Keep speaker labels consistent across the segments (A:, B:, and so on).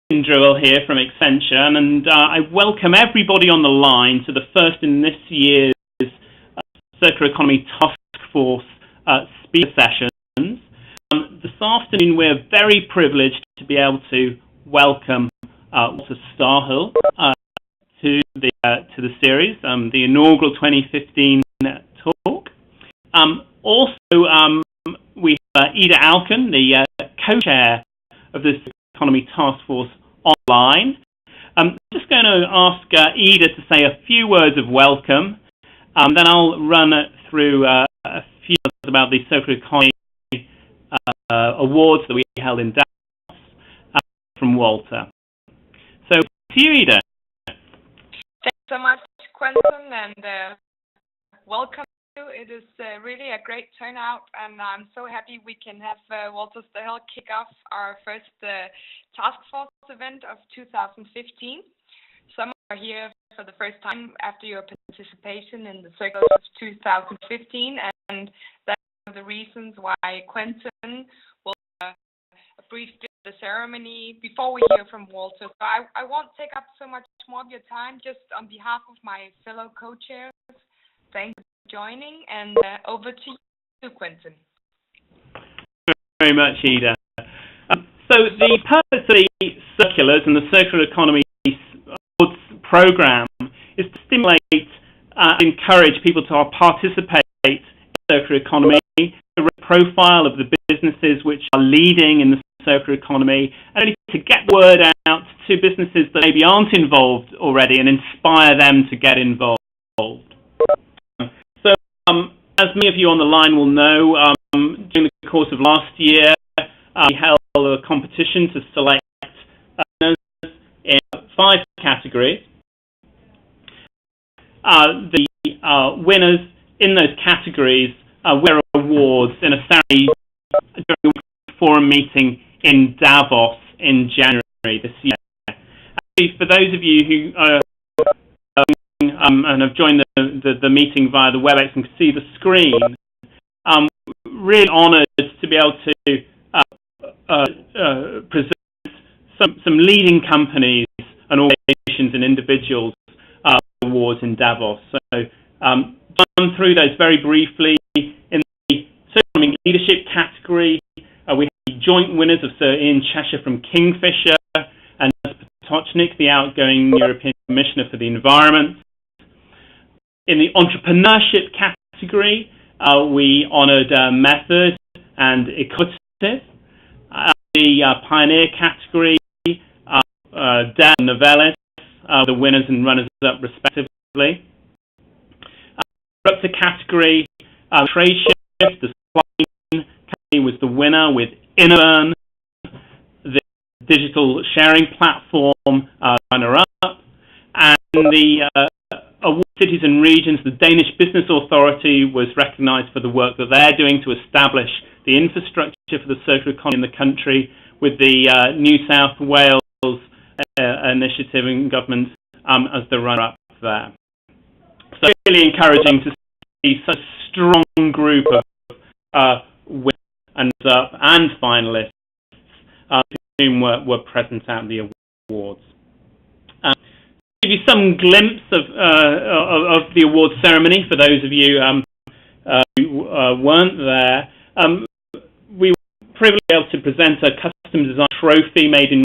A: Drill here from Accenture, and I welcome everybody on the line to the first in this year's Circular Economy Task Force speaker sessions. This afternoon we're very privileged to be able to welcome Walter Stahel to the series, the inaugural 2015 talk. Also, we have Ida Alken, the co-chair of this Economy Task Force online. I'm just going to ask Ida to say a few words of welcome. Then I'll run through a few words about the Circular Economy awards that we held in Dallas from Walter. So, to you, Ida.
B: Thanks so much, Quentin, and welcome. It is really a great turnout, and I'm so happy we can have Walter Stahel kick off our first task force event of 2015. Some are here for the first time after your participation in the Circle of 2015, and that's one of the reasons why Quentin will brief the ceremony before we hear from Walter. So I won't take up so much more of your time. Just on behalf of my fellow co-chairs, thank you for joining, and over to you, Quentin.
A: Very much, Ida. So the purpose of the circulars and the circular economy program is to stimulate and encourage people to participate in the circular economy, the profile of the businesses which are leading in the circular economy, and really to get the word out to businesses that maybe aren't involved already and inspire them to get involved. So, as many of you on the line will know, during the course of last year, we held a competition to select winners in 5 categories. The winners in those categories were awards in a ceremony during a forum meeting in Davos in January this year. Actually, for those of you who and have joined the meeting via the WebEx and can see the screen, really honoured to be able to present some leading companies and organizations and individuals awards in Davos. So run through those very briefly. In the Circular Leadership category, we have joint winners of Sir Ian Cheshire from Kingfisher and Potocznik, the outgoing European Commissioner for the Environment. In the Entrepreneurship category, we honoured Method and Equitative. The Pioneer category, Dell and Novelis, the winners and runners-up respectively. Disruptor category, Trade Shift, the supply chain company was the winner with Innoburn, the digital sharing platform runner-up, and the Award Cities and Regions, the Danish Business Authority was recognised for the work that they're doing to establish the infrastructure for the circular economy in the country, with the New South Wales initiative and government as the runner-up there. So really encouraging to see such a strong group of winners and finalists who were present at the awards. To give you some glimpse of the awards ceremony for those of you who weren't there, we were privileged to be able to present a custom design trophy made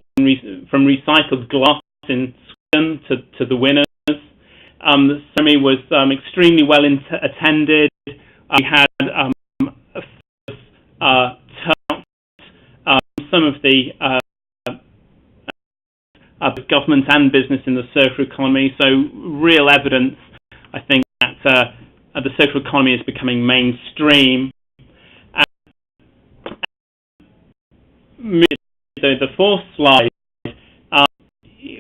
A: from recycled glass in Sweden to the winners. The ceremony was extremely well attended. We had some of the government and business in the circular economy, so real evidence, I think, that the circular economy is becoming mainstream. The fourth slide,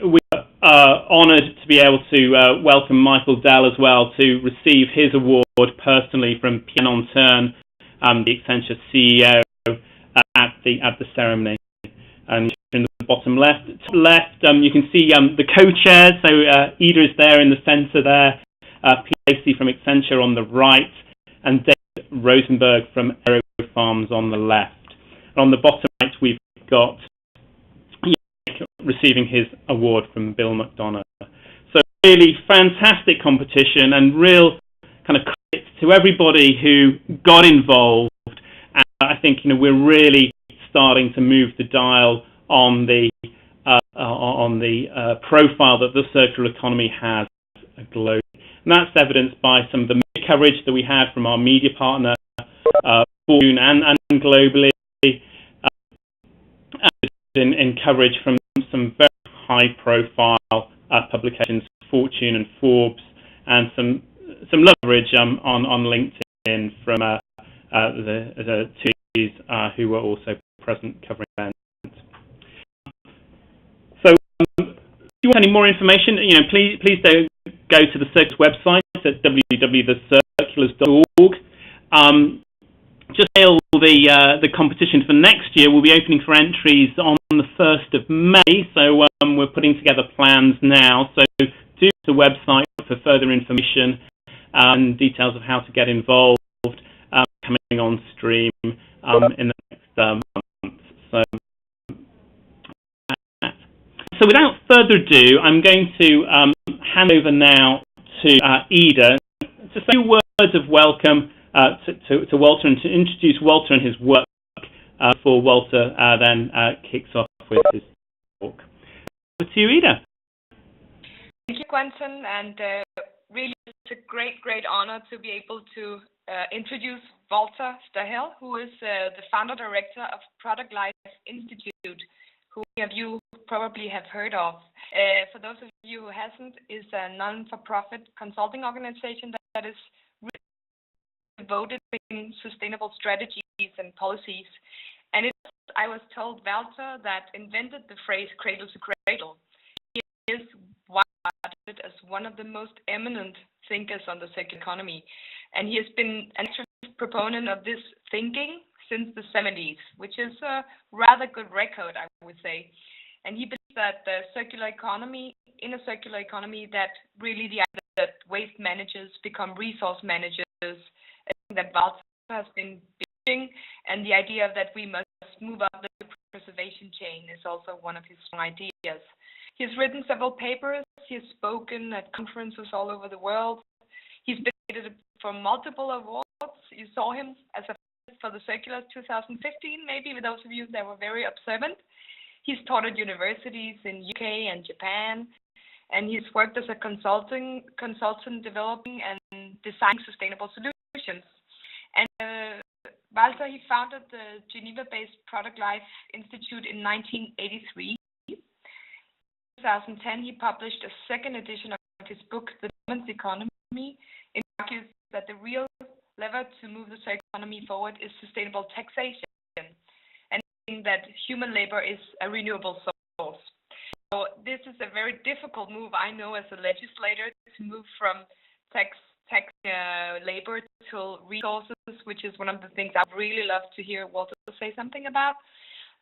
A: we are honoured to be able to welcome Michael Dell as well to receive his award personally from Pierre Nanterne, the Accenture CEO, at the ceremony. And in the bottom left, you can see the co-chairs. So Ida is there in the centre there, P.A.C. from Accenture on the right, and David Rosenberg from Aero Farms on the left. And on the bottom right, we've got receiving his award from Bill McDonough. So really fantastic competition and real kind of credit to everybody who got involved. And I think we're really starting to move the dial on the profile that the circular economy has globally. And that's evidenced by some of the media coverage that we had from our media partner, Fortune, and globally, in coverage from some very high-profile publications, Fortune and Forbes, and some leverage on LinkedIn from the two who were also present covering events. So, if you want any more information, please do go to the Circulars website at www.thecirculars.org. Just the competition for next year will be opening for entries on the 1st of May, so we're putting together plans now. So do the website for further information and details of how to get involved coming on stream in the next month. So without further ado, I'm going to hand over now to Ida to say a few words of welcome to Walter and to introduce Walter and his work before Walter then kicks off with his talk. Over to you, Ida.
B: Thank you, Quentin, and really it's a great honor to be able to introduce Walter Stahel, who is the founder director of Product Life Institute, who many of you probably have heard of. For those of you who hasn't, is a non-for-profit consulting organization that is really devoted to sustainable strategies and policies. And I was told Walter that invented the phrase cradle to cradle. He is regarded as one of the most eminent thinkers on the circular economy. And he has been an active proponent of this thinking since the 70s, which is a rather good record, I would say. And he believes that the circular economy, in a circular economy, that really the idea that waste managers become resource managers, that Walter has been building, and the idea that we must move up the preservation chain is also one of his strong ideas. He has written several papers. He has spoken at conferences all over the world. He's been nominated for multiple awards. You saw him as a for the Circulars 2015, maybe with those of you that were very observant. He's taught at universities in UK and Japan, and he's worked as a consultant developing and designing sustainable solutions. And Walter, he founded the Geneva-based Product Life Institute in 1983. In 2010, he published a second edition of his book, The Woman's Economy, and argues that the real lever to move the circular economy forward is sustainable taxation, and that human labor is a renewable source. So this is a very difficult move, I know, as a legislator, to move from tax labor to resources, which is one of the things I'd really love to hear Walter say something about.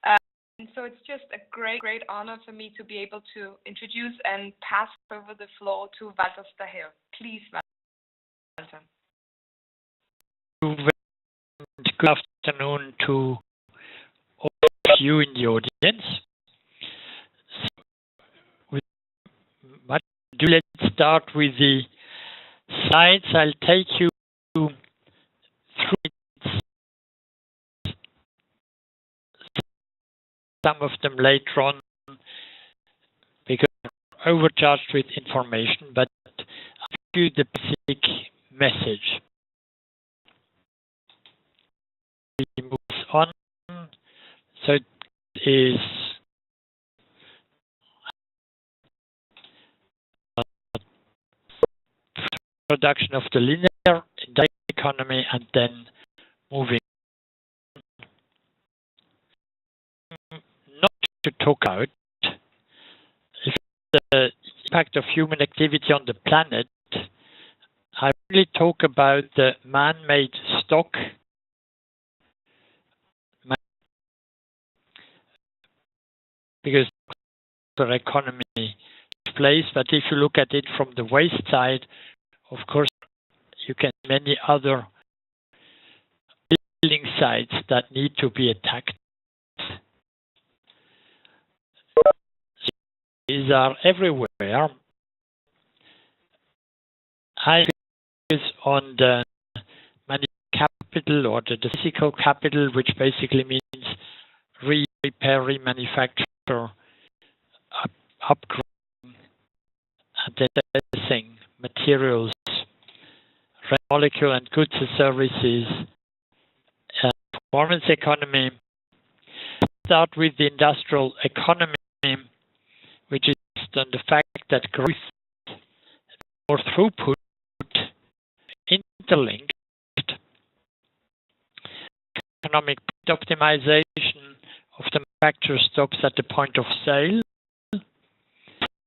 B: And so it's just a great honor for me to be able to introduce and pass over the floor to Walter Stahel. Please, Walter.
C: Good afternoon to all of you in the audience. Let's start with the slides. I'll take you through some of them later on because I'm overcharged with information, but I'll give you the basic message. It moves on. So it is production of the linear economy and then moving not to talk about is the impact of human activity on the planet. I really talk about the man-made stock because the economy place, but if you look at it from the waste side, of course, you can many other building sites that need to be attacked. these are everywhere. I focus on the capital or the physical capital, which basically means repair, remanufacture, upgrade, and assessing materials, molecule and goods and services, performance economy. Start with the industrial economy, which is on the fact that growth or throughput interlinked. Economic optimization of the manufacturer stops at the point of sale.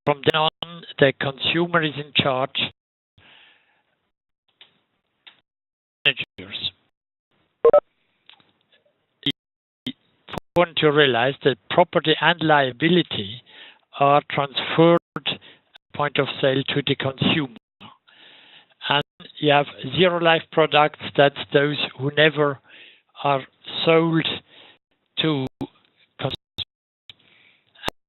C: From then on, the consumer is in charge. Managers. It's important to realize that property and liability are transferred at the point of sale to the consumer. And you have zero life products, that's those who never are sold to consumers.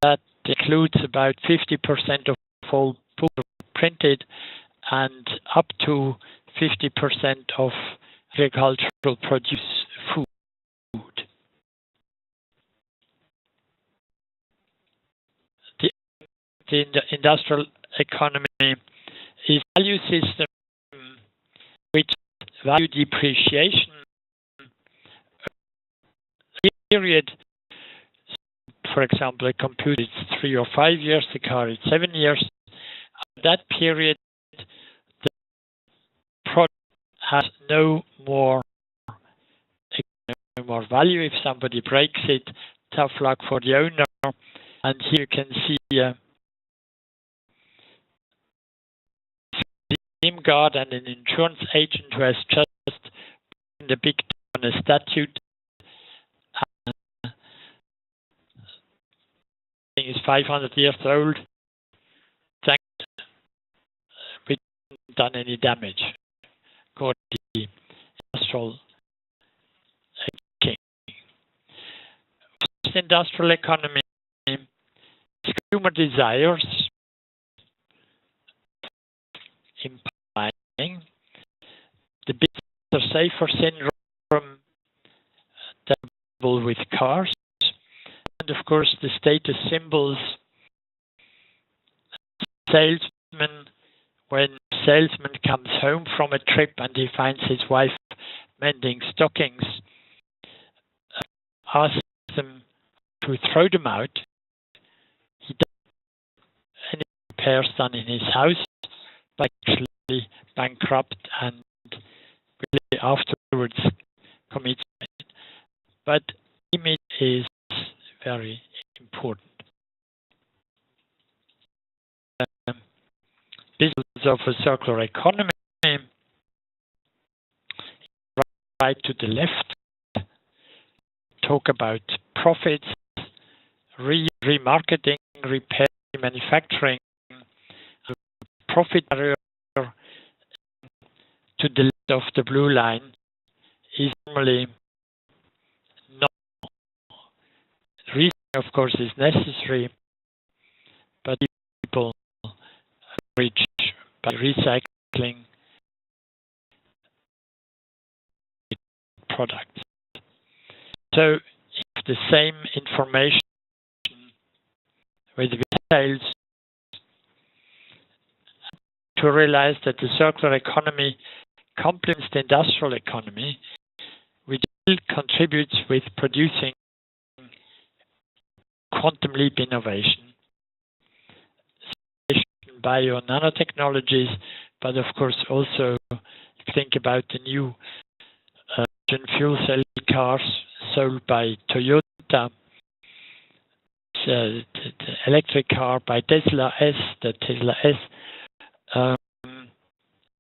C: That includes about 50% of all books printed and up to 50% of agricultural produce food. The industrial economy is a value system which value depreciation period. For example, a computer is 3 or 5 years, the car is 7 years. That period, the product has no more value. If somebody breaks it, tough luck for the owner. And here you can see a SIM guard and an insurance agent who has just put the big on a statute. Is 500 years old. Thank we haven't done any damage. According to the industrial king. Industrial economy, consumer desires, implying the business safer syndrome with cars. And of course, the status symbols. Salesman, when a salesman comes home from a trip and he finds his wife mending stockings, asks them to throw them out. He doesn't any repairs done in his house, but actually bankrupt and really afterwards commits. But image is very important. Business of a circular economy, right to the left, talk about profits, remarketing, repair, manufacturing, profit barrier to the left of the blue line is normally not. Reason, of course, is necessary, but people reach by recycling products. So, if the same information with sales, to realize that the circular economy complements the industrial economy, which contributes with producing quantum leap innovation, bio nanotechnologies, but of course also think about the new fuel cell cars sold by Toyota, the electric car by Tesla S, the Tesla S.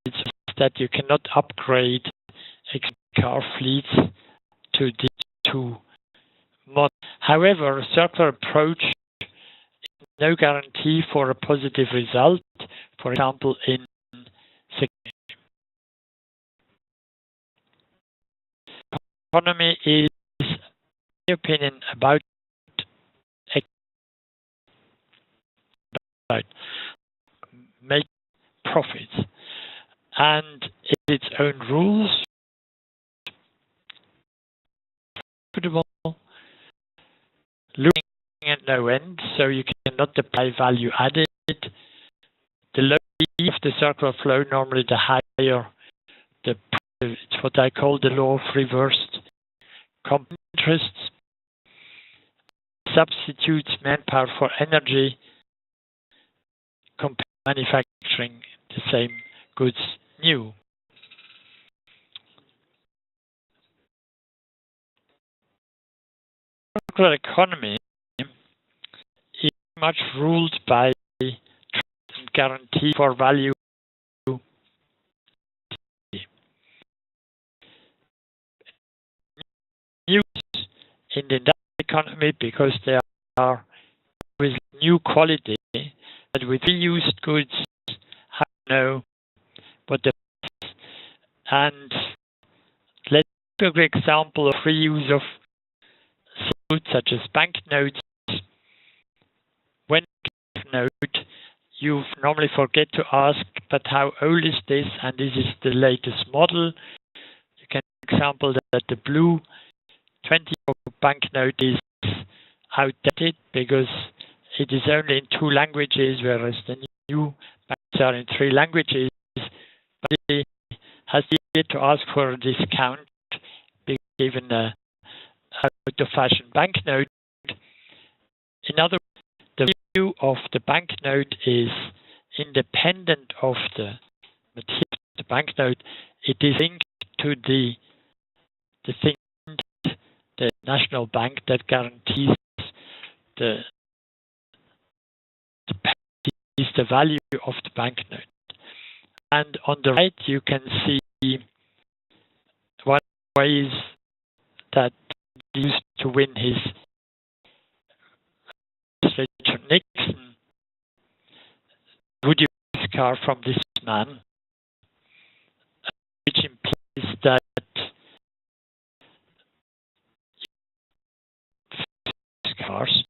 C: It's that you cannot upgrade car fleets to the two models. However, a circular approach is no guarantee for a positive result. For example, in economy is, in my opinion, about about make profits, and its own rules, profitable, looking at no end, so you cannot apply value added. The lower of the circular flow, normally the higher the. It's what I call the law of reversed compound interests. Substitutes manpower for energy, compared to manufacturing the same goods new. Circular economy is much ruled by trust and guarantee for value. News in the industrial economy because there are with new quality, but with reused goods, I know what the and let's take an example of reuse of goods such as banknotes. When note, you normally forget to ask, but how old is this? And this is the latest model. You can example that the blue 20-euro banknote is outdated because it is only in 2 languages, whereas the new banks are in 3 languages. But it has yet to ask for a discount, given a out-of-fashion banknote. In other words, the value of the banknote is independent of the material of the banknote. It is linked to the thing, the national bank that guarantees the value of the banknote. And on the right, you can see one ways that he used to win his Richard Nixon. Would you buy this car from this man? Which implies that cars,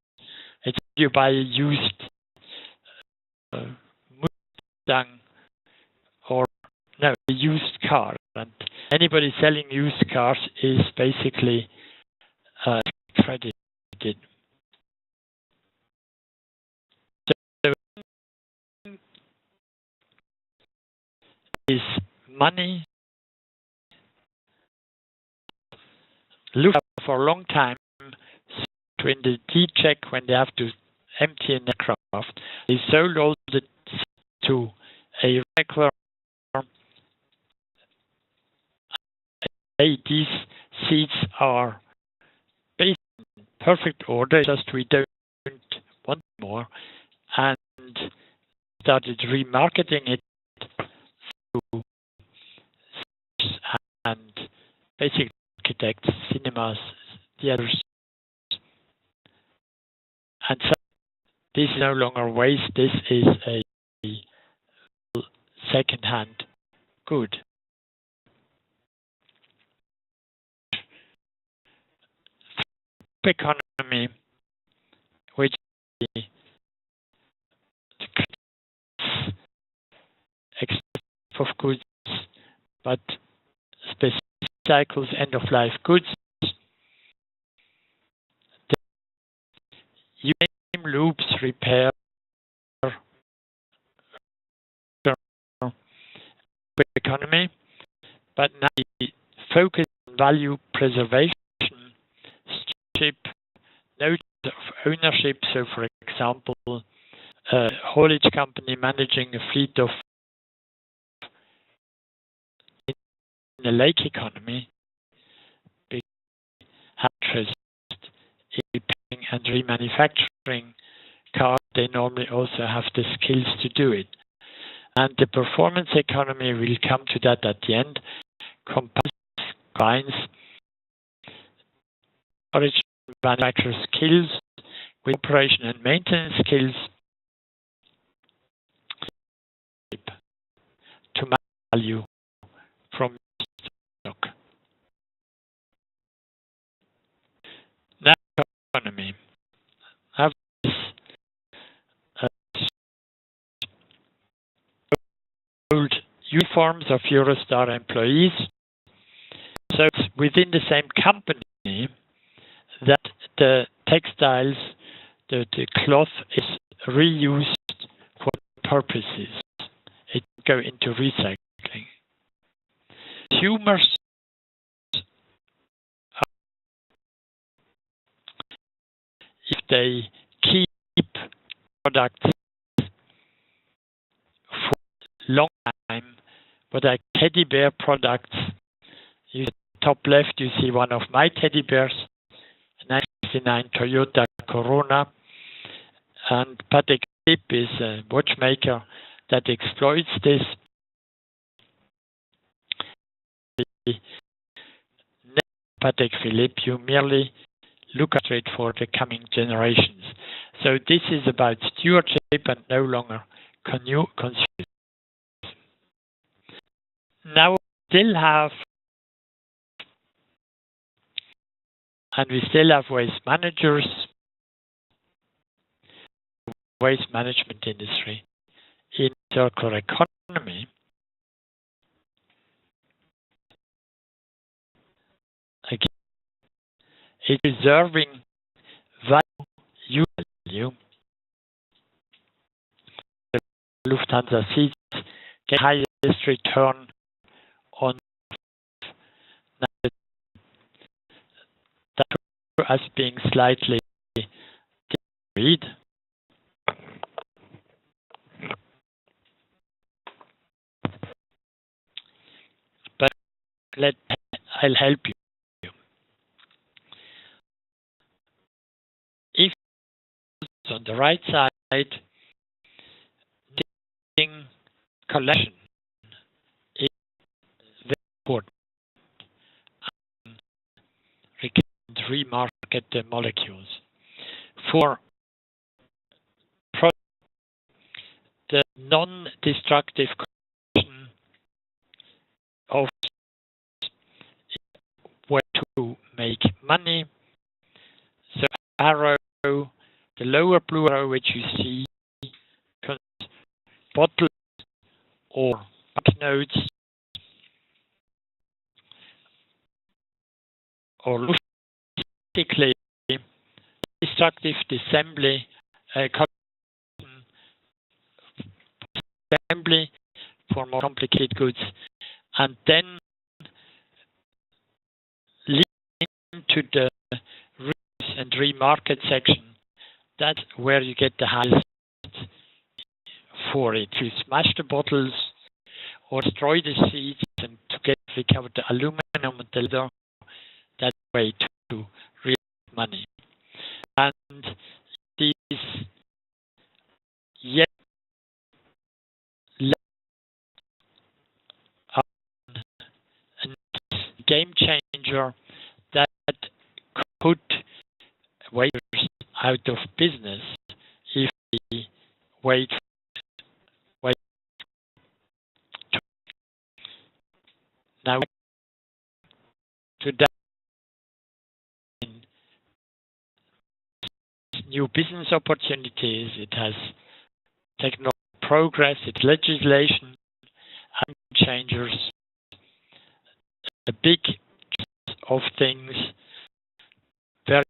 C: it's you buy a used Mustang or no, a used car, and anybody selling used cars is basically credited. So is money looked for a long time in the D-check when they have to empty an aircraft. They sold all the to a regular. These seats are based in perfect order, just we don't want more, and started remarketing it to and basic architects, cinemas, theaters. And so this is no longer waste, this is a second-hand good. Economy, which is of goods, but specific cycles, end-of-life goods. You name loops, repair, economy, but now we focus on value preservation, stewardship, notes of ownership. So, for example, a haulage company managing a fleet of in a lake economy, big interest in repairing and remanufacturing cars. They normally also have the skills to do it. And the performance economy, will come to that at the end, combines storage and manufacturer skills with operation and maintenance skills to value from stock. Now, economy. uniforms of Eurostar employees. So it's within the same company that the textiles, the cloth is reused for purposes. It go into recycling. Consumers if they keep products for a long time, but like teddy bear products, you top left you see one of my teddy bears, 1969 Toyota Corona, and Patek Philippe is a watchmaker that exploits this. Patek Philippe, you merely look after it for the coming generations. So this is about stewardship and no longer consumerism. Now we still have waste managers, waste management industry in circular economy. Again, it's preserving value. The Lufthansa seats get highest return on that as being slightly disagreed. But I'll help you. If on the right side, collection is very important. We can remarket the molecules. For the non-destructive collection of where to make money. So arrow, the lower blue arrow which you see, bottles or banknotes or basically destructive assembly for more complicated goods, and then lead into the reuse and remarket section. That's where you get the highest for it. You smash the bottles or destroy the seeds and to get recover the aluminum and the leather. That's the way to real money. And these yet a game changer that could put waiters out of business if we wait. Now to that new business opportunities, it has technological progress, it's legislation and changers. A big of things very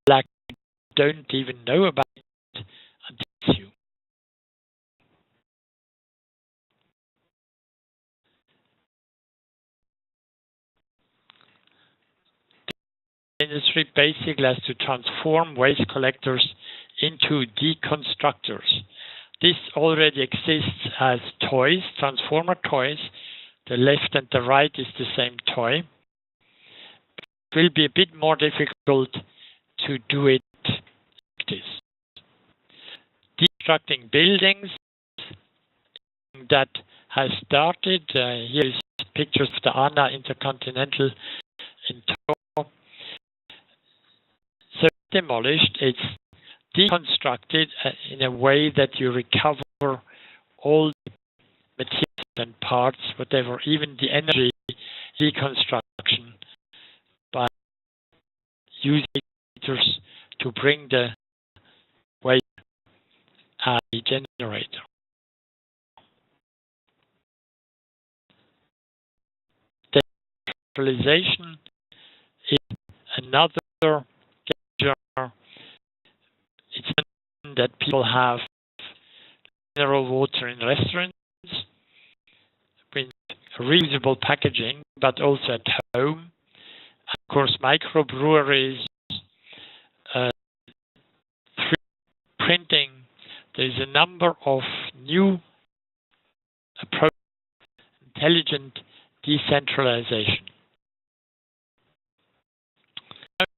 C: black don't even know about it until you. Industry basically has to transform waste collectors into deconstructors. This already exists as toys, transformer toys. The left and the right is the same toy. It will be a bit more difficult to do it like this. Deconstructing buildings that has started. Here is pictures of the ANA Intercontinental in Tokyo. So demolished, it's deconstructed in a way that you recover all the materials and parts, whatever, even the energy deconstruction by using meters to bring the waste as a generator. Centralization is another danger. It's that people have mineral water in restaurants with reusable packaging, but also at home. Of course, microbreweries, 3D printing. There's a number of new approaches, intelligent decentralization.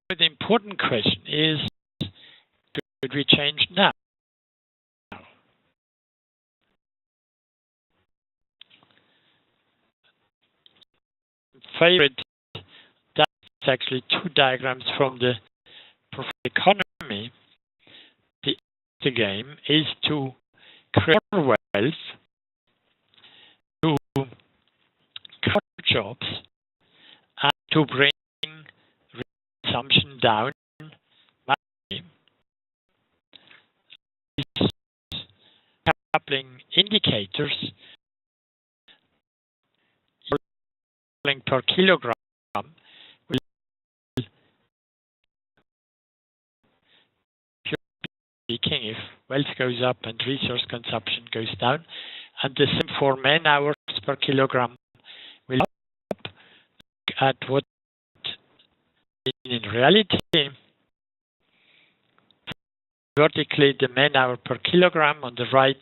C: The important question is, could we change now? Favorite diagrams, actually two diagrams from the economy. The game is to create wealth, to create jobs, and to bring consumption down. These coupling indicators per kilogram will speaking if wealth goes up and resource consumption goes down, and the same for man hours per kilogram will up at what in reality vertically the man hour per kilogram, on the right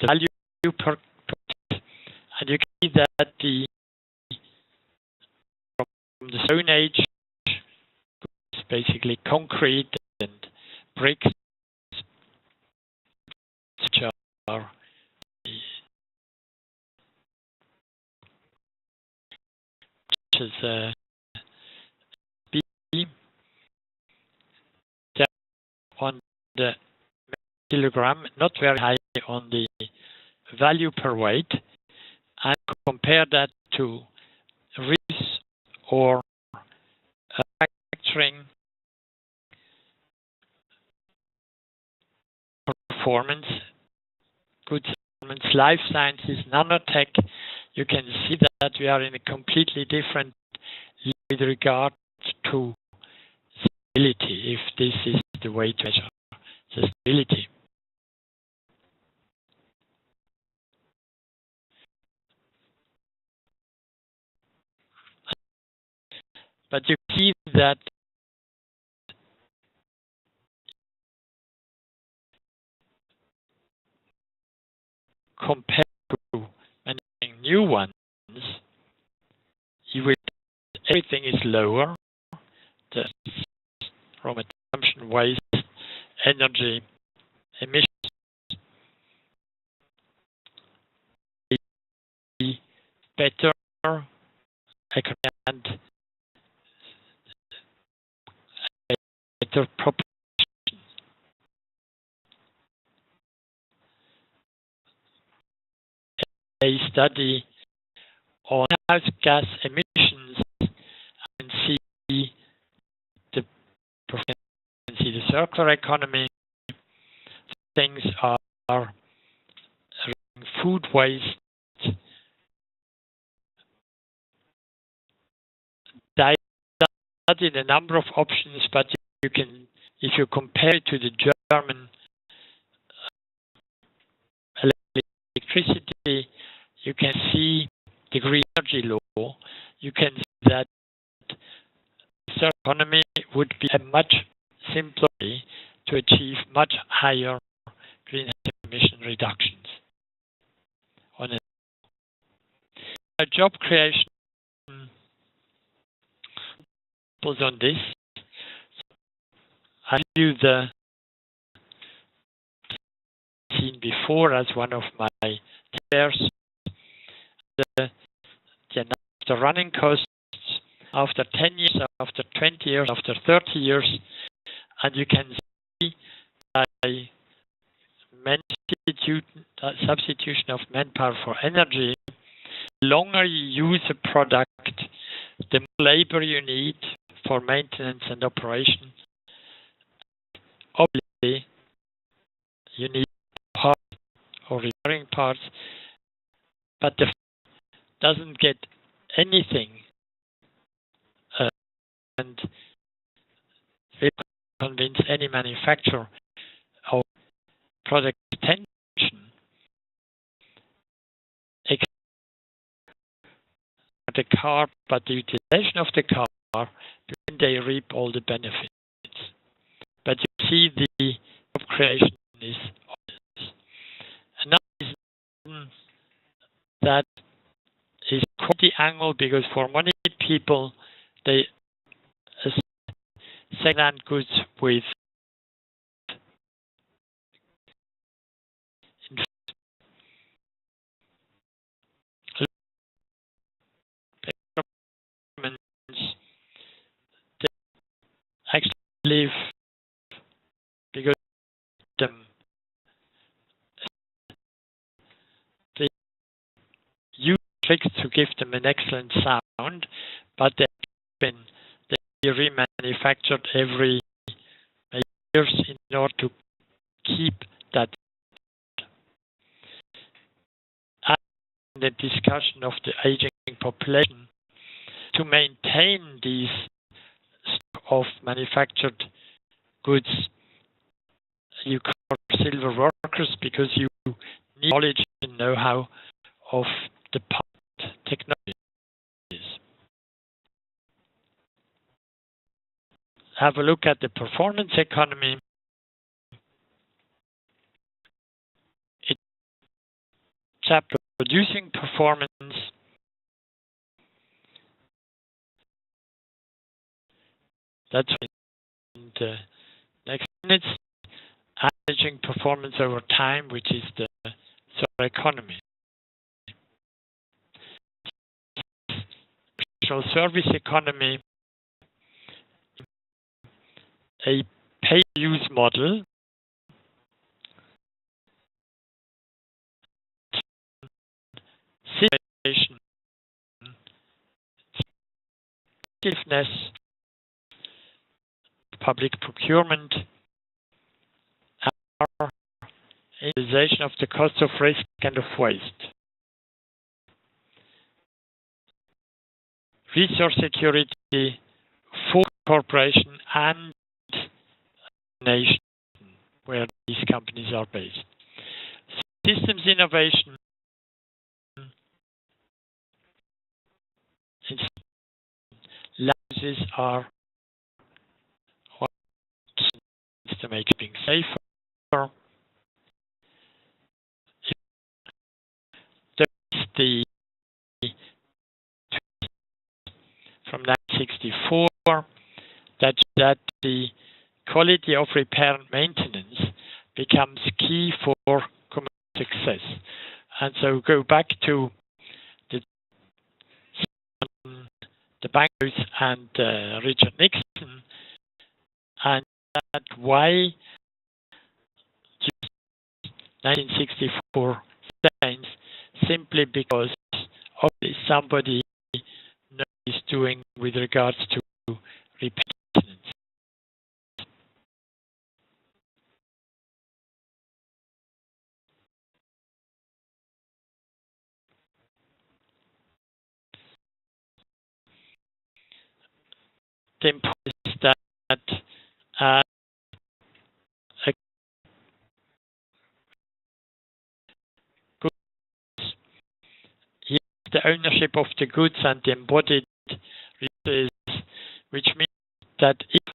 C: the value per, and you can see that from the Stone Age it's basically concrete and bricks, which are on the kilogram, not very high on the value per weight, and compare that to reuse or manufacturing performance, good performance, life sciences, nanotech. You can see that we are in a completely different with regard to sustainability, if this is the way to measure sustainability. But you see that compared to managing new ones, you will everything is lower. The raw consumption, waste, energy, emissions, better and better proportion. A study on greenhouse gas emissions and see the circular economy. Things are food waste, studied a number of options, but you can, if you compare it to the German electricity, you can see the green energy law. You can see that the circular economy would be a much simpler way to achieve much higher greenhouse emission reductions. On a job creation on this, I view the seen before as one of my tears. The running costs after 10 years, after 20 years, after 30 years, and you can see by substitution of manpower for energy, the longer you use a product, the more labor you need for maintenance and operation. Obviously, you need parts or repairing parts, but the doesn't get anything will convince any manufacturer of product retention, the car, but the utilization of the car when they reap all the benefits. But you see the job creation is obvious. Another reason that is quite the angle, because for many people they second-hand goods with they actually live because they use tricks to give them an excellent sound, but they've been remanufactured every years in order to keep that. And the discussion of the aging population, to maintain these stock of manufactured goods, you call silver workers because you need knowledge and know-how of the part technologies. Have a look at the performance economy. It's chapter producing performance. That's in the next minutes. Managing performance over time, which is the economy. Service economy, a pay-use model, situation, effectiveness, public procurement, and utilization of the cost of risk and of waste. Resource security for corporation and nation where these companies are based. Systems innovation, licenses are to make things safer. There's the from 1964 that the quality of repair and maintenance becomes key for commercial success. And so go back to the bankers and Richard Nixon, and that why 1964 stands simply because of somebody is doing with regards to repair. The important is that the ownership of the goods and the embodied resources, which means that if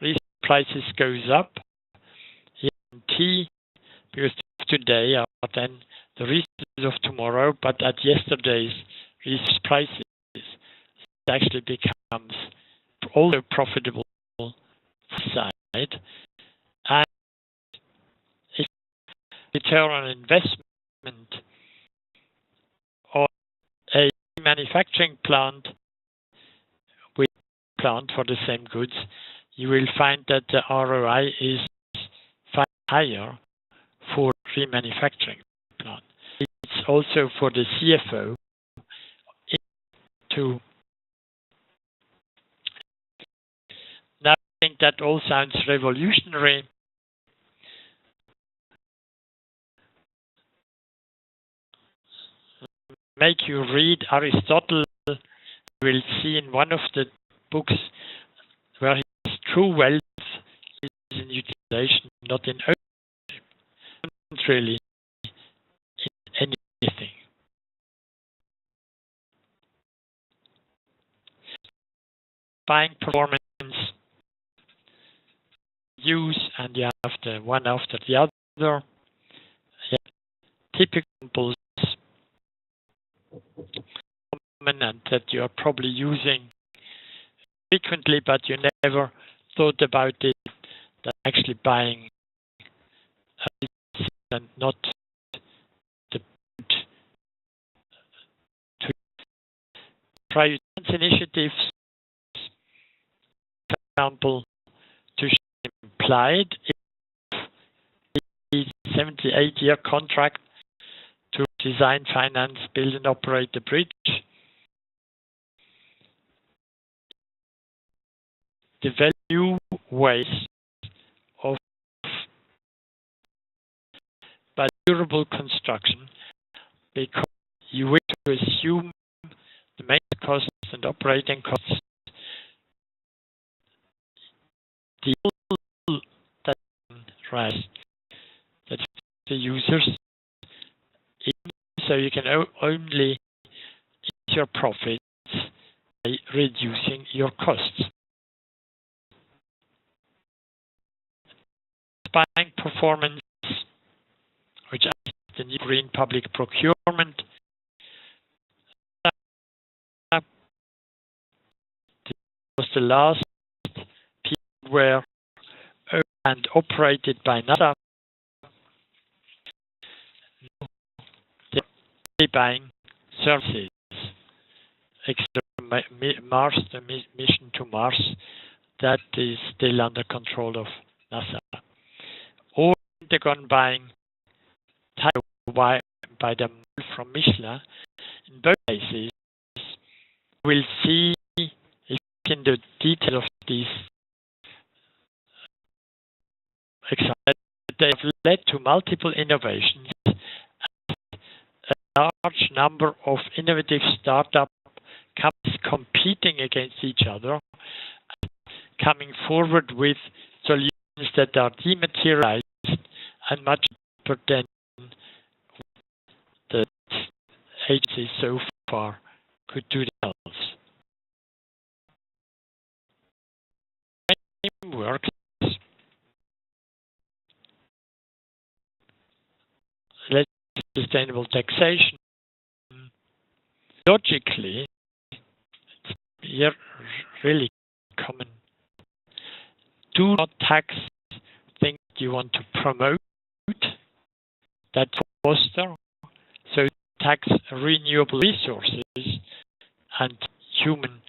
C: resource prices goes up, he guarantee because today are then the resources of tomorrow, but at yesterday's resource prices, it actually becomes also profitable side, and if return on investment on a manufacturing plant with plant for the same goods, you will find that the ROI is far higher for remanufacturing plant. It's also for the CFO to. Now, I think that all sounds revolutionary. Make you read Aristotle. You will see in one of the books where his true wealth is in utilization, not in ownership, not really in anything. Buying performance, use, and you have the one after the other. Typical examples and that you are probably using frequently, but you never thought about it, that actually buying and not the to private initiatives, for example, to implied a 78-year contract to design, finance, build, and operate the bridge. The value ways of by durable construction, because you wish to assume the maintenance costs and operating costs, the that rise that the users, so you can only increase your profits by reducing your costs. Buying performance, which is the new green public procurement, was the last people were owned and operated by NASA. They're buying services, Mars, the mission to Mars, that is still under control of NASA. Or Pentagon buying Taiwan by the from Michelin. In both cases, we'll see in the detail of these examples that they have led to multiple innovations. A large number of innovative startup companies competing against each other, coming forward with solutions that are dematerialized and much cheaper than the agencies so far could do themselves. Frameworks sustainable taxation. Logically, it's really common. Do not tax things you want to promote, that foster. So tax renewable resources and human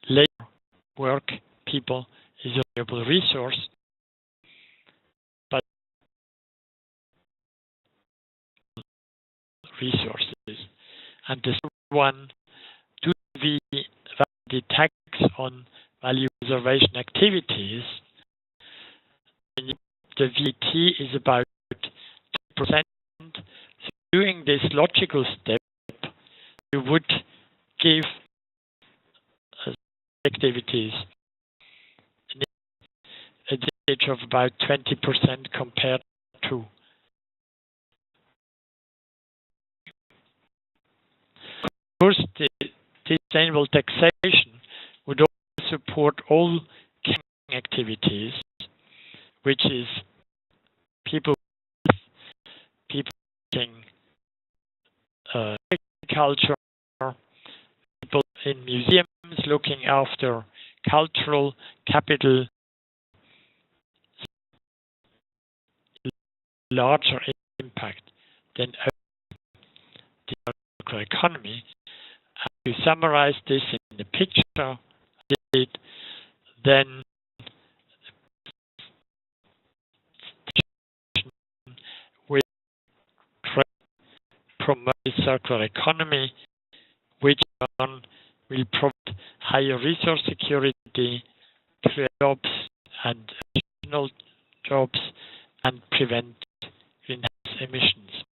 C: labor, work, people is a renewable resource. But resources. And the second one, do we the tax on value preservation activities? The VAT is about 2%. So doing this logical step, you would give activities an advantage of about 20% compared to. Of course, the sustainable taxation would also support all activities, which is people doing agriculture, people in museums looking after cultural capital, larger impact than the circular economy. And to summarize this in the picture, then we promote the circular economy, which will provide higher resource security, create jobs and additional jobs, and prevent greenhouse emissions.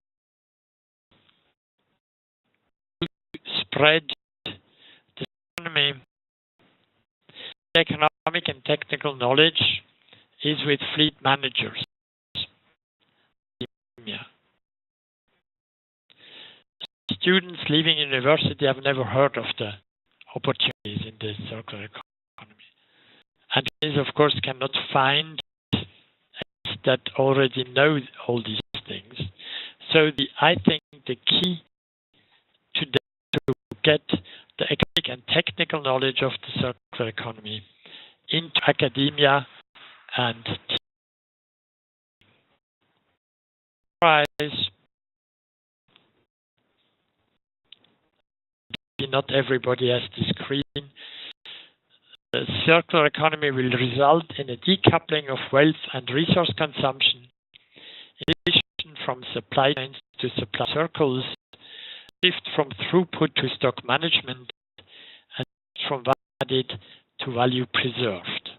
C: To spread the economy economic and technical knowledge is with fleet managers. Students leaving university have never heard of the opportunities in the circular economy. And this, of course, cannot find that already know all these things. So I think the key today to get the economic and technical knowledge of the circular economy into academia and not everybody has the screen. The circular economy will result in a decoupling of wealth and resource consumption, in addition from supply chains to supply circles, shift from throughput to stock management, and from value added to value preserved.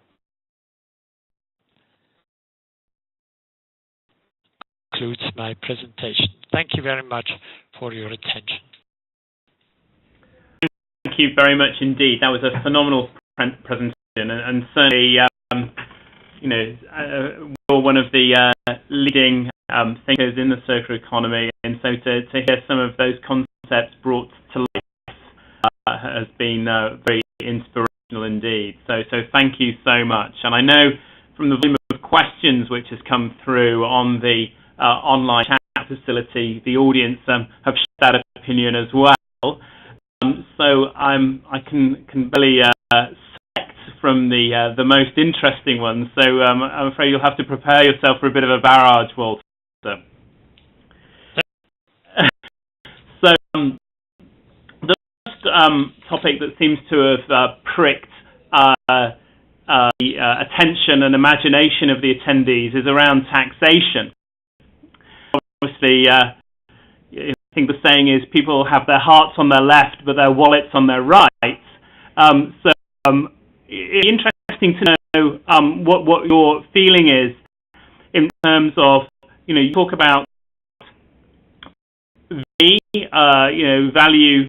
C: Concludes my presentation. Thank you very much for your attention.
A: Thank you very much indeed. That was a phenomenal presentation, and certainly, you're one of the leading thinkers in the circular economy, and so to hear some of those concepts brought to life has been very inspirational indeed. So thank you so much. And I know from the volume of questions which has come through on the online chat facility, the audience have shared that opinion as well. So I can barely select from the most interesting ones. So I'm afraid you'll have to prepare yourself for a bit of a barrage, Walter. So the first topic that seems to have pricked the attention and imagination of the attendees is around taxation. Obviously, I think the saying is people have their hearts on their left but their wallets on their right. It's interesting to know what your feeling is in terms of, you talk about value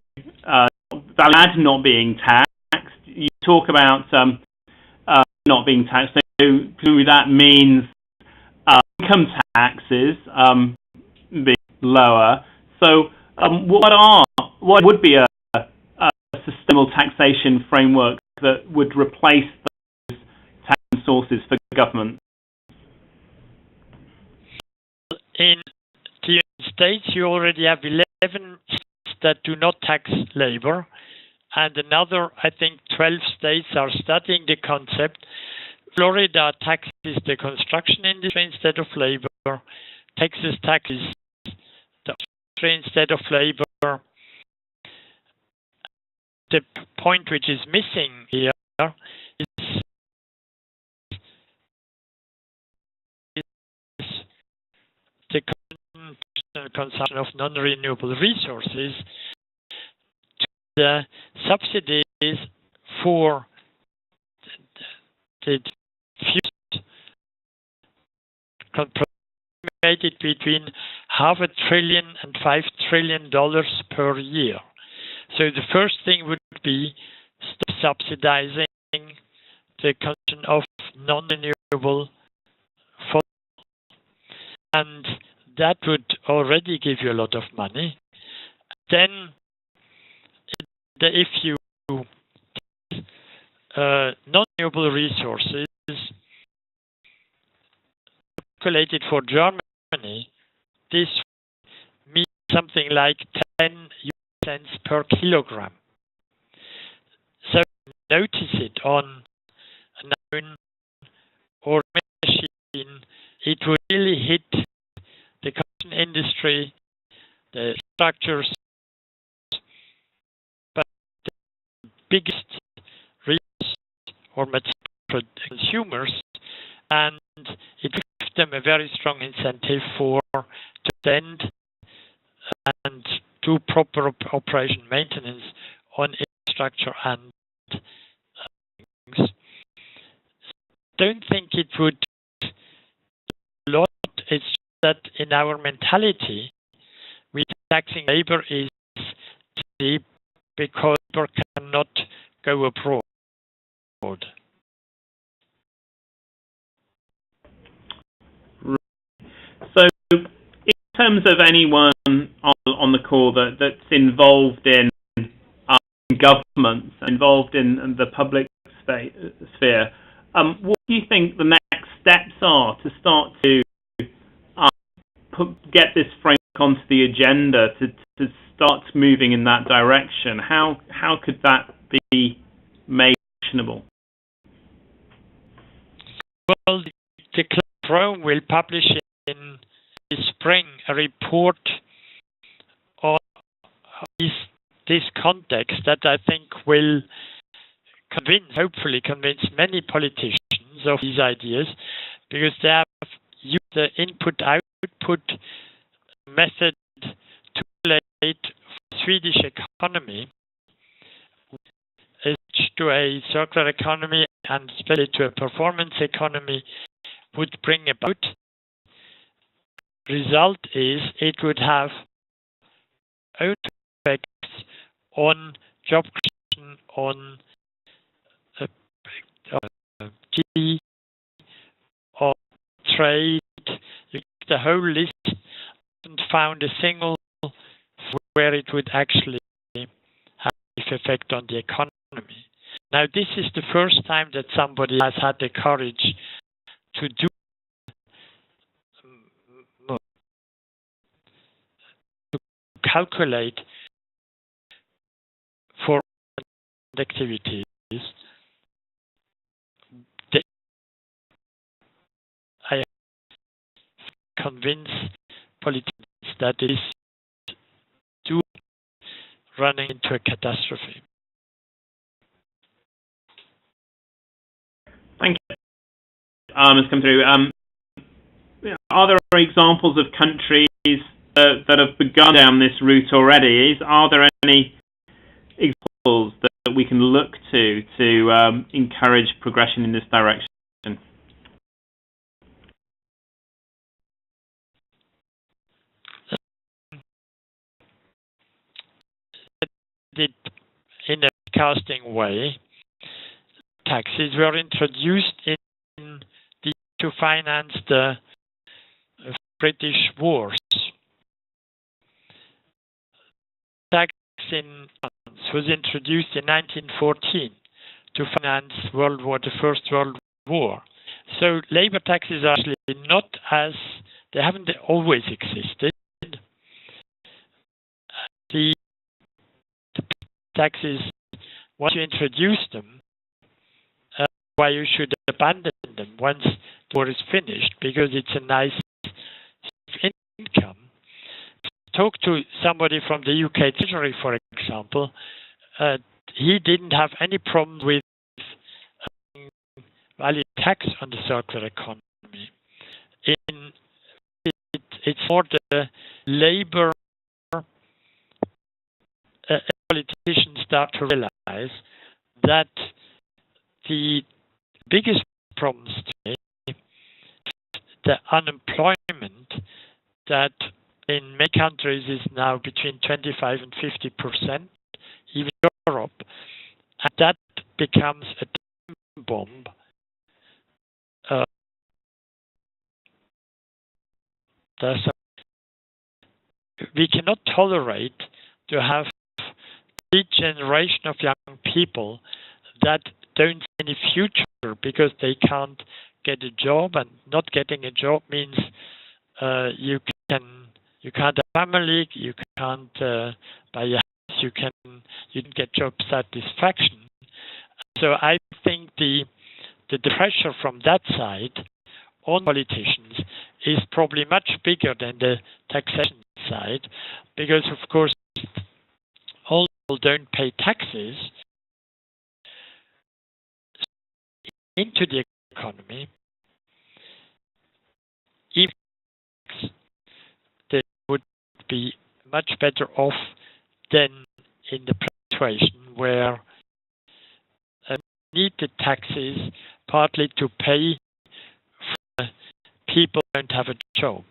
A: add not being taxed. You talk about not being taxed. So that means income taxes being lower. So what would be a sustainable taxation framework that would replace those tax sources for government?
C: In the United States, you already have 11 states that do not tax labor, and another, I think, 12 states are studying the concept. Florida taxes the construction industry instead of labor. Texas taxes the industry instead of labor. The point which is missing here is the consumption of non-renewable resources to the subsidies for the future estimated between $500 billion and $5 trillion per year. So the first thing would be stop subsidizing the consumption of non-renewable fossil, and that would already give you a lot of money. Then, if you non-renewable resources calculated for Germany, this means something like 10 cents per kilogram. So notice it on a known or machine, it would really hit the construction industry, the structures, but the biggest resource or material consumers, and it gives them a very strong incentive to spend and do proper operation maintenance on infrastructure and things. Don't think it would a lot. It's that in our mentality, taxing labor is cheap because labor cannot go abroad.
A: terms of anyone on the call that's involved in government, involved in the public sphere, what do you think the next steps are to start to get this framework onto the agenda, to start moving in that direction? How could that be made actionable?
C: Well, the Club of Rome will publish in the spring a report on this context that I think will hopefully convince many politicians of these ideas, because they have used the input-output method to relate the Swedish economy to a circular economy, and especially to a performance economy, would bring about. Result is it would have own effects on job creation, on GDP, on trade. The whole list haven't found a single where it would actually have an effect on the economy. Now, this is the first time that somebody has had the courage to do to calculate for activities. I convince politicians that it is running into a catastrophe.
A: Thank you. Has come through. Are there examples of countries that have begun down this route already? Are there any examples that we can look to encourage progression in this direction?
C: In a casting way, taxes were introduced to finance the British wars. Tax in France was introduced in 1914 to finance the First World War. So labor taxes are actually they haven't always existed. The taxes, once you introduce them, why you should abandon them once the war is finished, because it's a nice income. Talk to somebody from the UK Treasury, for example. He didn't have any problem with value tax on the circular economy. It's more the labor politicians start to realize that the biggest problems today is the unemployment that in many countries is now between 25 and 50%, even Europe, and that becomes a time bomb. We cannot tolerate to have a generation of young people that don't see any future because they can't get a job, and not getting a job means you can't have a family, you can't buy a house, you don't get job satisfaction. So I think the pressure from that side on politicians is probably much bigger than the taxation side, because of course all people don't pay taxes into the economy. Even they would be much better off than in the situation where need the taxes partly to pay for people who don't have a job.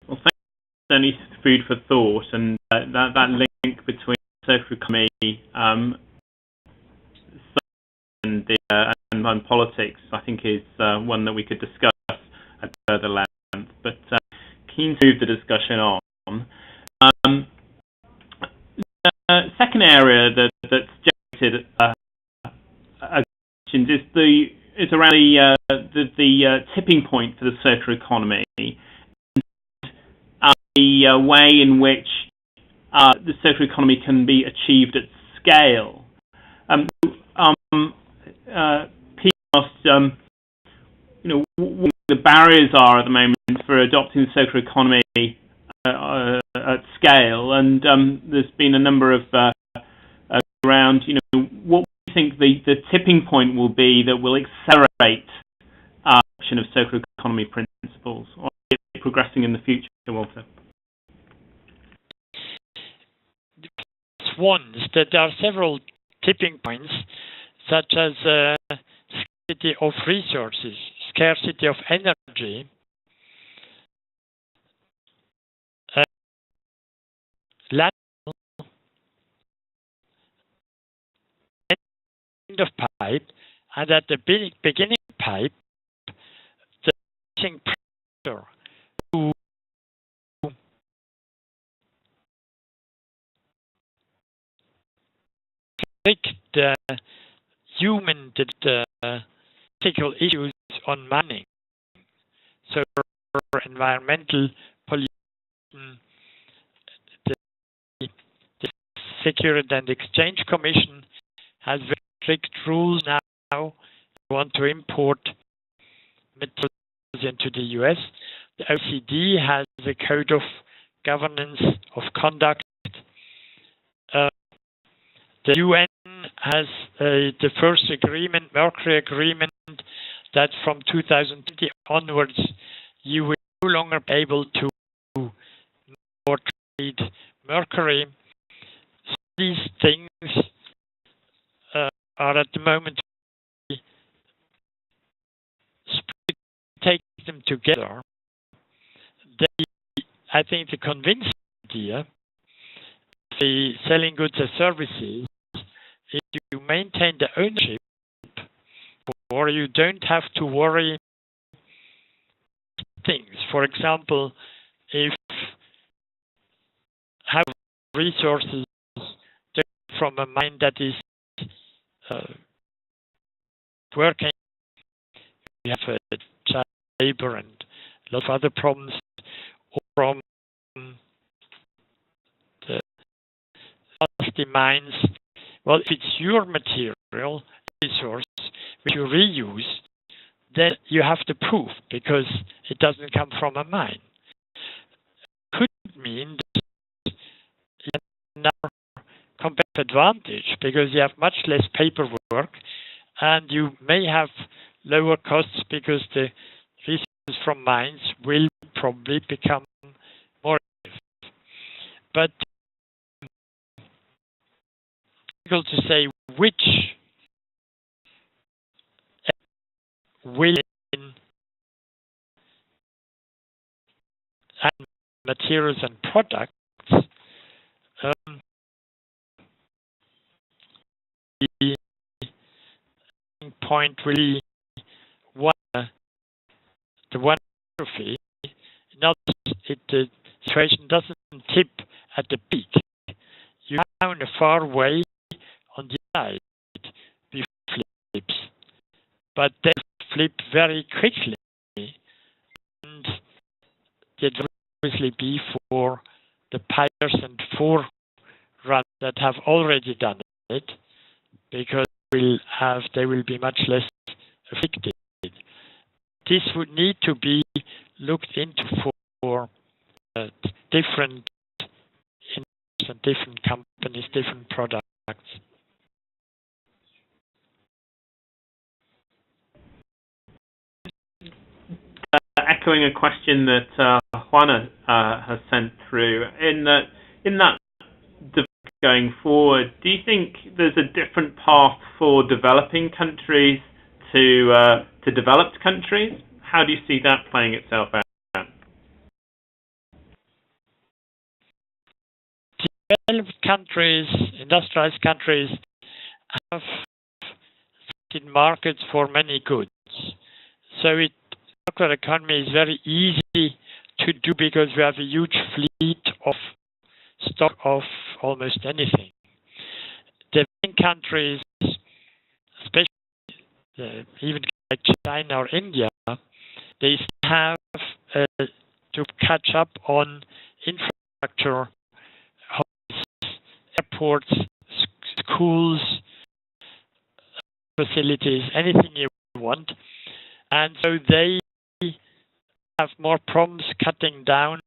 A: Well, thanks. Certainly food for thought, and that link between circular economy and and politics, I think, is one that we could discuss at further length. But keen to move the discussion on. The second area that's generated questions is around the tipping point for the circular economy, and the way in which the circular economy can be achieved at scale. Pete asked, what the barriers are at the moment for adopting the circular economy at scale, and there's been a number of around, what we think the tipping point will be that will accelerate adoption of circular economy principles, or progressing in the future, Walter.
C: One is that there are several tipping points, such as scarcity of resources, scarcity of energy, lack end of pipe, and at the beginning pipe, the pressure to restrict the human ethical issues on mining. So environmental pollution, the Security and Exchange Commission has very strict rules now. They want to import materials into the US. The OECD has a code of governance of conduct. The UN has the first agreement, Mercury Agreement, that from 2020 onwards you will no longer be able to trade mercury. So these things are at the moment, take them together. I think the convincing idea, the selling goods and services, is you maintain the ownership, or you don't have to worry things. For example, if have resources from a mine that is working, you have child labor and a lot of other problems, or from the nasty mines. Well, if it's your material resource which you reuse, then you have to prove, because it doesn't come from a mine. Could mean that you have another competitive advantage, because you have much less paperwork, and you may have lower costs because the resources from mines will probably become more effective. But difficult to say which will in materials and products. The point will be the one trophy. Not the situation doesn't tip at the peak. You down far away on the side with flips, but they flip very quickly, and it will obviously be for the pipers and forerunners that have already done it, because they will be much less affected. This would need to be looked into for different and different companies, different products.
A: Echoing a question that Juana has sent through, in that going forward, do you think there's a different path for developing countries to developed countries? How do you see that playing itself out?
C: Developed countries, industrialized countries, have in markets for many goods. So circular economy is very easy to do because we have a huge fleet of stock of almost anything. The main countries, especially even like China or India, they have to catch up on infrastructure, airports, schools, facilities, anything you want. And so they have more problems cutting down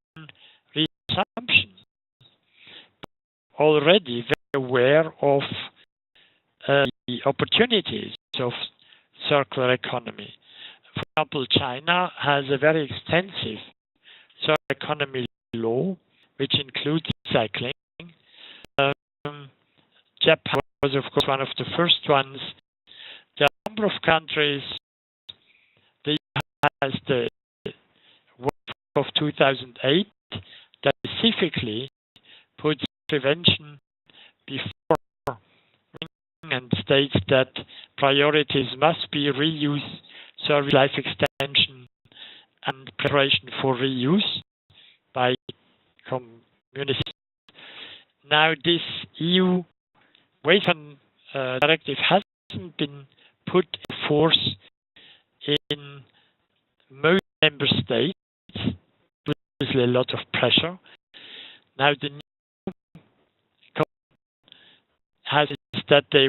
C: resumption. Already very aware of the opportunities of circular economy. For example, China has a very extensive circular economy law, which includes recycling. Japan was, of course, one of the first ones. There are a number of countries. The EU has the work of 2008 that specifically puts prevention before and states that priorities must be reuse, service life extension, and preparation for reuse by communities. Now, this EU waste directive hasn't been put in force in most member states. There's a lot of pressure. Now, the new has that they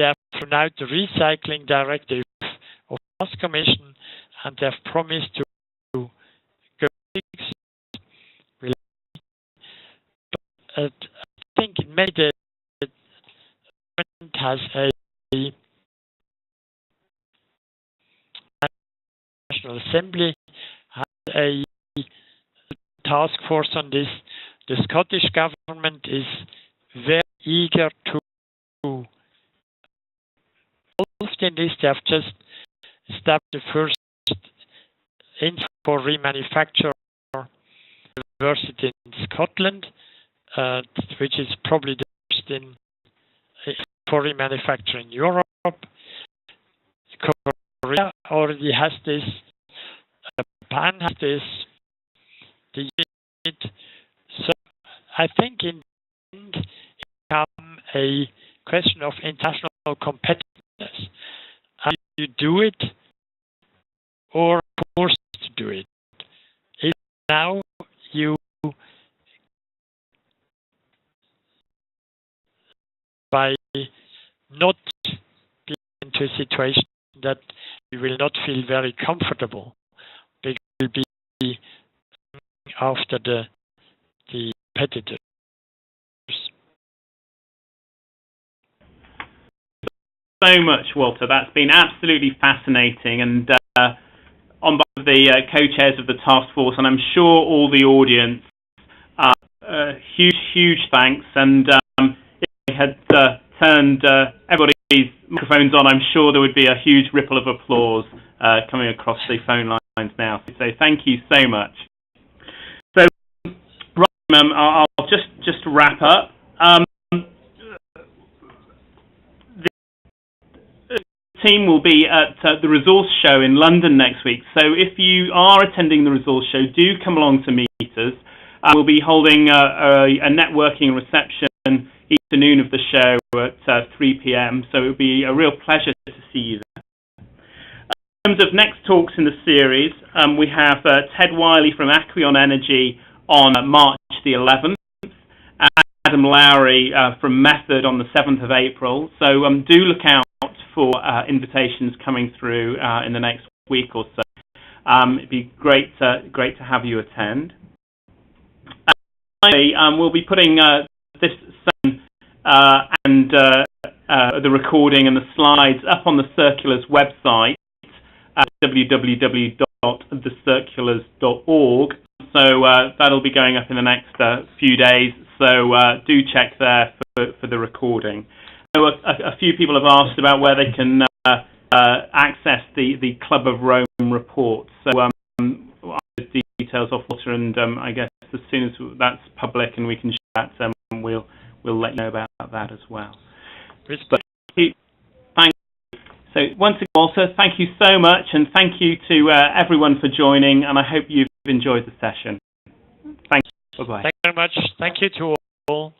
C: have thrown out the recycling directive of the last Commission, and they have promised to go fix it. I think it made the government has a National Assembly has a task force on this. The Scottish government is very eager to involved in this. They have just established the first Institute for Remanufacture University in Scotland, which is probably the first for remanufacturing in Europe. Korea already has this. Japan has this. The unit. So I think in the end it becomes a question of international competitiveness. How you do it or forced to do it. If now you by not being into a situation that you will not feel very comfortable, they will be after the competitors.
A: So much, Walter. That's been absolutely fascinating, and on behalf of the co-chairs of the task force, and I'm sure all the audience, huge thanks. And if we had turned everybody's microphones on, I'm sure there would be a huge ripple of applause coming across the phone lines now. So thank you so much. So, right, I'll just wrap up. Team will be at the Resource Show in London next week. So if you are attending the Resource Show, do come along to meet us. We'll be holding a networking reception each afternoon of the show at 3 p.m. So it will be a real pleasure to see you there. In terms of next talks in the series, we have Ted Wiley from Aquion Energy on March the 11th. Adam Lowry from Method on the 7th of April. So do look out for invitations coming through in the next week or so. It'd be great to have you attend. Finally, we'll be putting this session and the recording and the slides up on the Circulars website at www.thecirculars.org. So that'll be going up in the next few days. So do check there for the recording. So a few people have asked about where they can access the Club of Rome report. So I'll get the details off Walter, and I guess as soon as that's public and we can share that, we'll let you know about that as well. But thank So once again, Walter, thank you so much, and thank you to everyone for joining, and I hope you've enjoyed the session. Thank you. Bye-bye.
C: Thank you very much. Thank you to all.